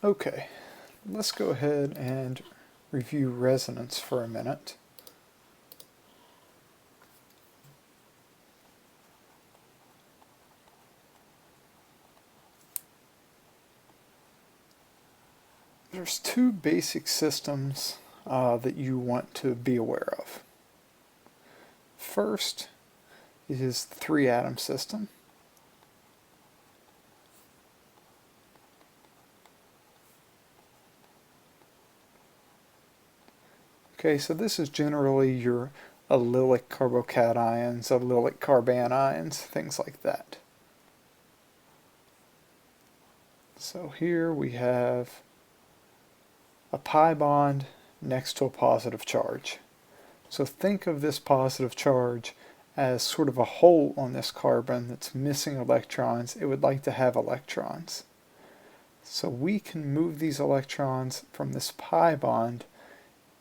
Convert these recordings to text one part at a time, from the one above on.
Okay, let's go ahead and review resonance for a minute. There's two basic systems that you want to be aware of. First is the 3-atom system. Okay, so this is generally your allylic carbocations, allylic carbanions, things like that. So here we have a pi bond next to a positive charge. So think of this positive charge as sort of a hole on this carbon that's missing electrons. It would like to have electrons. So we can move these electrons from this pi bond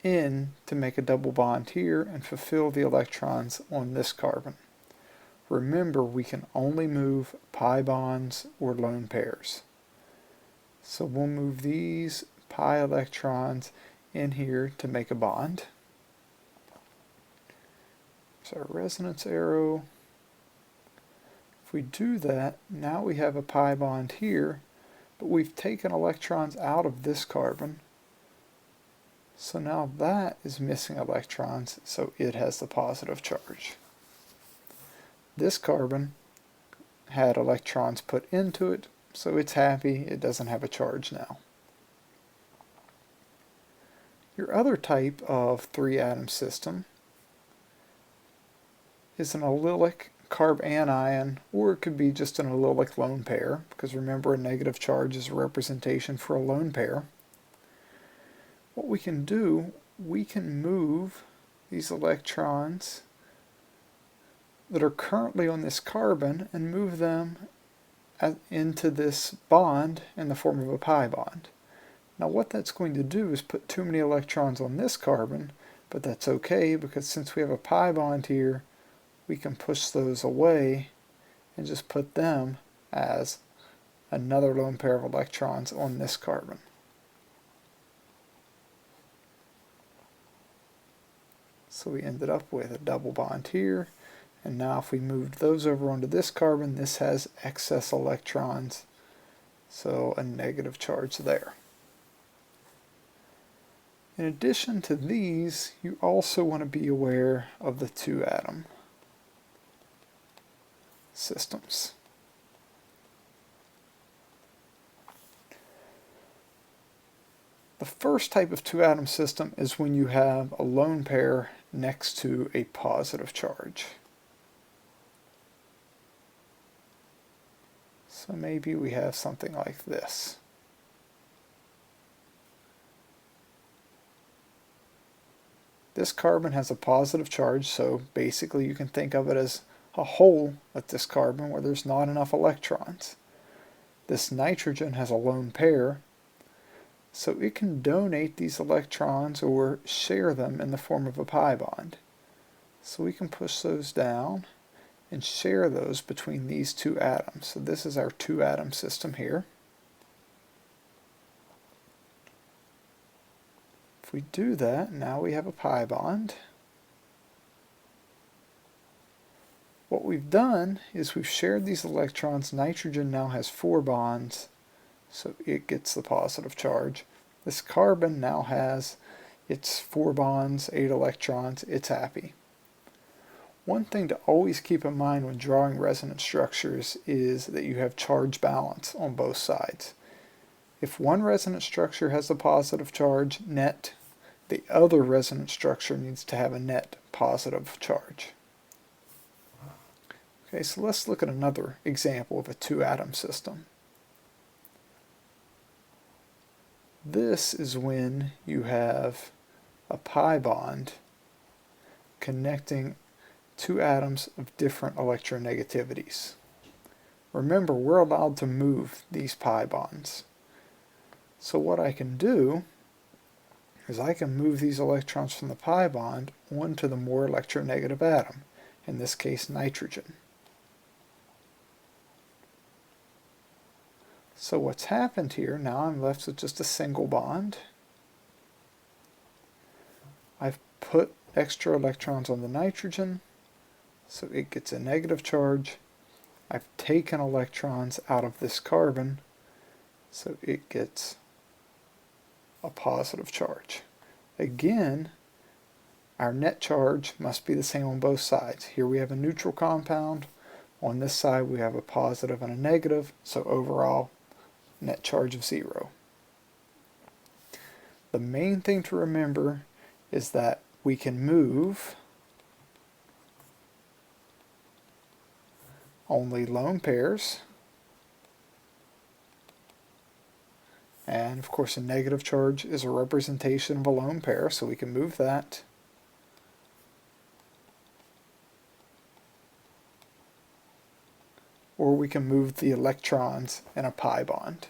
in to make a double bond here and fulfill the electrons on this carbon. Remember, we can only move pi bonds or lone pairs. So we'll move these pi electrons in here to make a bond. So our resonance arrow. If we do that, now we have a pi bond here, but we've taken electrons out of this carbon. So now that is missing electrons, so it has the positive charge. This carbon had electrons put into it, so it's happy, it doesn't have a charge now. Your other type of 3-atom system is an allylic carb anion, or it could be just an allylic lone pair, because remember, a negative charge is a representation for a lone pair. What we can do, we can move these electrons that are currently on this carbon and move them into this bond in the form of a pi bond. Now what that's going to do is put too many electrons on this carbon, but that's okay, because since we have a pi bond here, we can push those away and just put them as another lone pair of electrons on this carbon. So we ended up with a double bond here, and now if we moved those over onto this carbon, this has excess electrons, so a negative charge there. In addition to these, you also want to be aware of the 2-atom systems. The first type of 2-atom system is when you have a lone pair next to a positive charge. So maybe we have something like this. This carbon has a positive charge, so basically you can think of it as a hole at this carbon where there's not enough electrons. This nitrogen has a lone pair, so it can donate these electrons or share them in the form of a pi bond. So we can push those down and share those between these 2 atoms. So this is our 2-atom system here. If we do that, now we have a pi bond. What we've done is we've shared these electrons. Nitrogen now has 4 bonds, so it gets the positive charge. This carbon now has its 4 bonds, 8 electrons, it's happy. One thing to always keep in mind when drawing resonance structures is that you have charge balance on both sides. If one resonance structure has a positive charge net, the other resonance structure needs to have a net positive charge. Okay, so let's look at another example of a 2-atom system. This is when you have a pi bond connecting 2 atoms of different electronegativities. Remember, we're allowed to move these pi bonds. So what I can do is I can move these electrons from the pi bond onto the more electronegative atom, in this case nitrogen. So what's happened here, now I'm left with just a single bond. I've put extra electrons on the nitrogen, so it gets a negative charge. I've taken electrons out of this carbon, so it gets a positive charge. Again, our net charge must be the same on both sides. Here we have a neutral compound. On this side we have a positive and a negative, so overall net charge of 0. The main thing to remember is that we can move only lone pairs, and of course a negative charge is a representation of a lone pair, so we can move that. Or we can move the electrons in a pi bond.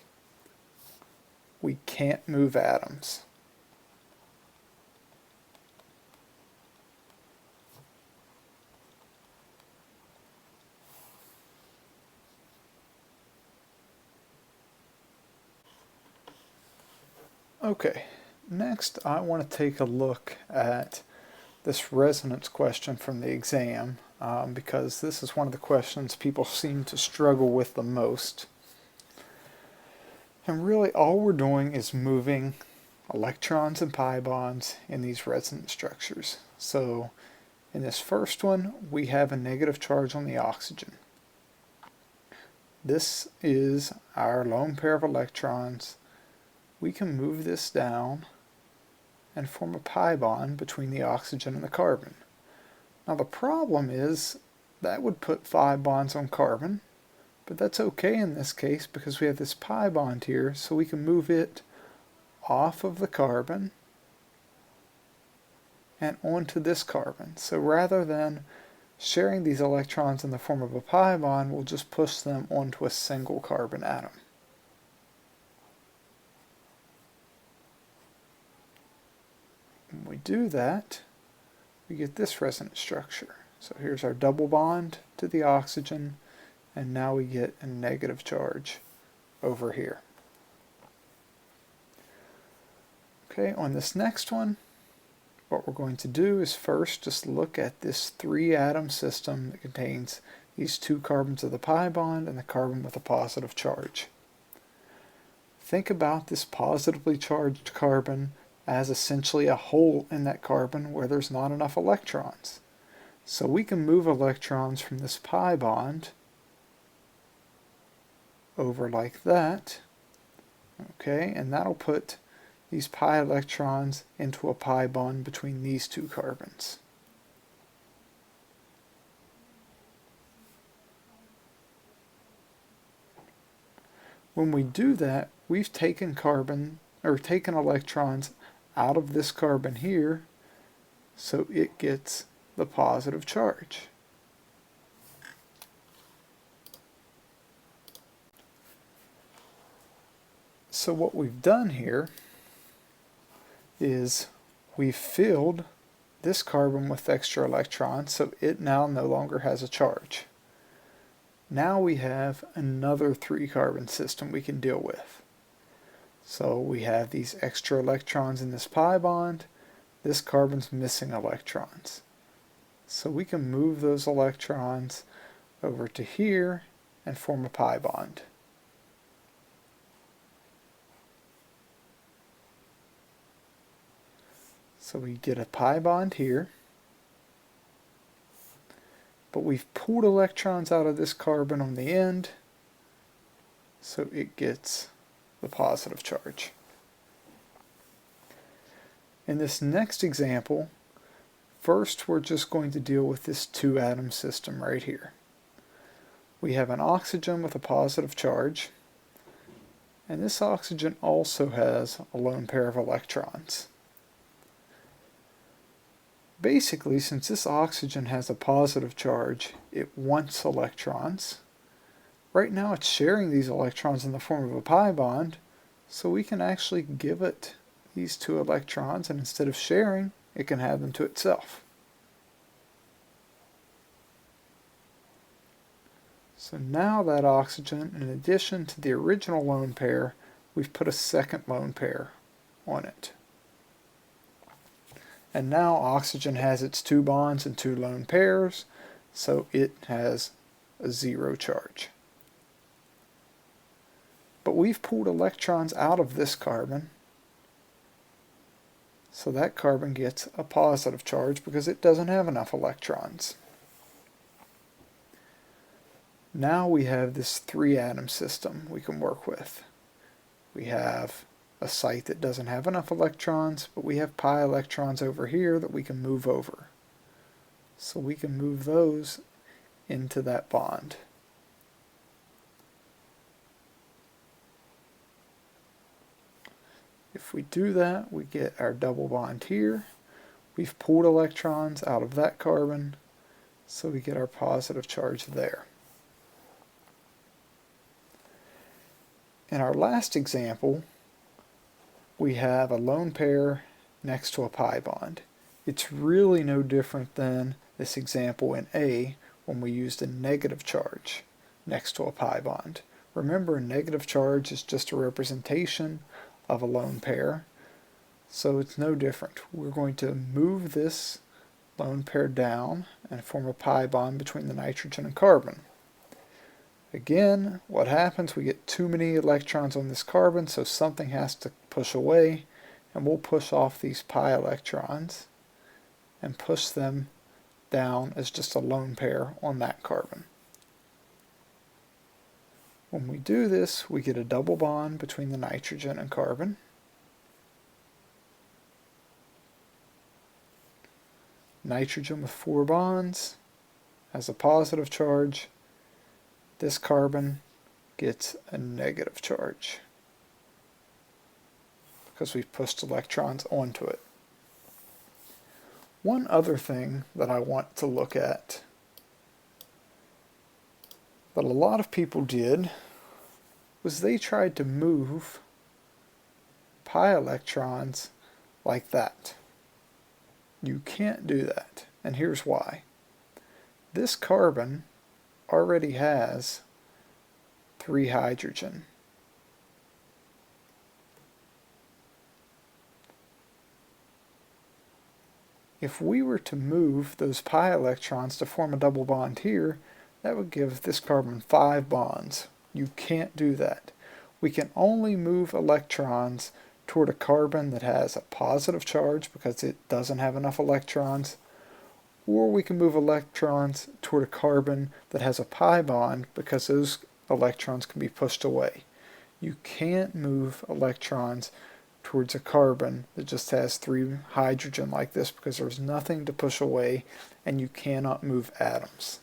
We can't move atoms. Okay, next I want to take a look at this resonance question from the exam, because this is one of the questions people seem to struggle with the most. And really all we're doing is moving electrons and pi bonds in these resonance structures. So in this first one we have a negative charge on the oxygen. This is our lone pair of electrons. We can move this down and form a pi bond between the oxygen and the carbon. Now the problem is that would put 5 bonds on carbon, but that's okay in this case because we have this pi bond here, so we can move it off of the carbon and onto this carbon. So rather than sharing these electrons in the form of a pi bond, we'll just push them onto a single carbon atom. When we do that, we get this resonance structure. So here's our double bond to the oxygen, and now we get a negative charge over here. Okay, on this next one, what we're going to do is first just look at this 3-atom system that contains these 2 carbons of the pi bond and the carbon with a positive charge. Think about this positively charged carbon as essentially a hole in that carbon where there's not enough electrons. So we can move electrons from this pi bond over like that, okay, and that'll put these pi electrons into a pi bond between these 2 carbons. When we do that, we've taken electrons out of this carbon here, so it gets the positive charge. So what we've done here is we've filled this carbon with extra electrons, so it now no longer has a charge. Now we have another 3-carbon system we can deal with. So we have these extra electrons in this pi bond. This carbon's missing electrons. So we can move those electrons over to here and form a pi bond. So we get a pi bond here, but we've pulled electrons out of this carbon on the end, so it gets the positive charge. In this next example, first we're just going to deal with this 2-atom system right here. We have an oxygen with a positive charge, and this oxygen also has a lone pair of electrons. Basically, since this oxygen has a positive charge, it wants electrons. Right now it's sharing these electrons in the form of a pi bond, so we can actually give it these 2 electrons, and instead of sharing, it can have them to itself. So now that oxygen, in addition to the original lone pair, we've put a second lone pair on it. And now oxygen has its 2 bonds and 2 lone pairs, so it has a 0 charge. But we've pulled electrons out of this carbon, so that carbon gets a positive charge because it doesn't have enough electrons. Now we have this 3-atom system we can work with. We have a site that doesn't have enough electrons, but we have pi electrons over here that we can move over. So we can move those into that bond. If we do that, we get our double bond here. We've pulled electrons out of that carbon, so we get our positive charge there. In our last example, we have a lone pair next to a pi bond. It's really no different than this example in A when we used a negative charge next to a pi bond. Remember, a negative charge is just a representation of a lone pair, so it's no different. We're going to move this lone pair down and form a pi bond between the nitrogen and carbon. Again, what happens, we get too many electrons on this carbon, so something has to push away, and we'll push off these pi electrons and push them down as just a lone pair on that carbon. When we do this, we get a double bond between the nitrogen and carbon. Nitrogen with 4 bonds has a positive charge. This carbon gets a negative charge because we've pushed electrons onto it. One other thing that I want to look at that a lot of people did was they tried to move pi electrons like that. You can't do that, and here's why. This carbon already has 3 hydrogen. If we were to move those pi electrons to form a double bond here, that would give this carbon 5 bonds. You can't do that. We can only move electrons toward a carbon that has a positive charge because it doesn't have enough electrons, or we can move electrons toward a carbon that has a pi bond because those electrons can be pushed away. You can't move electrons towards a carbon that just has 3 hydrogen like this because there's nothing to push away, and you cannot move atoms.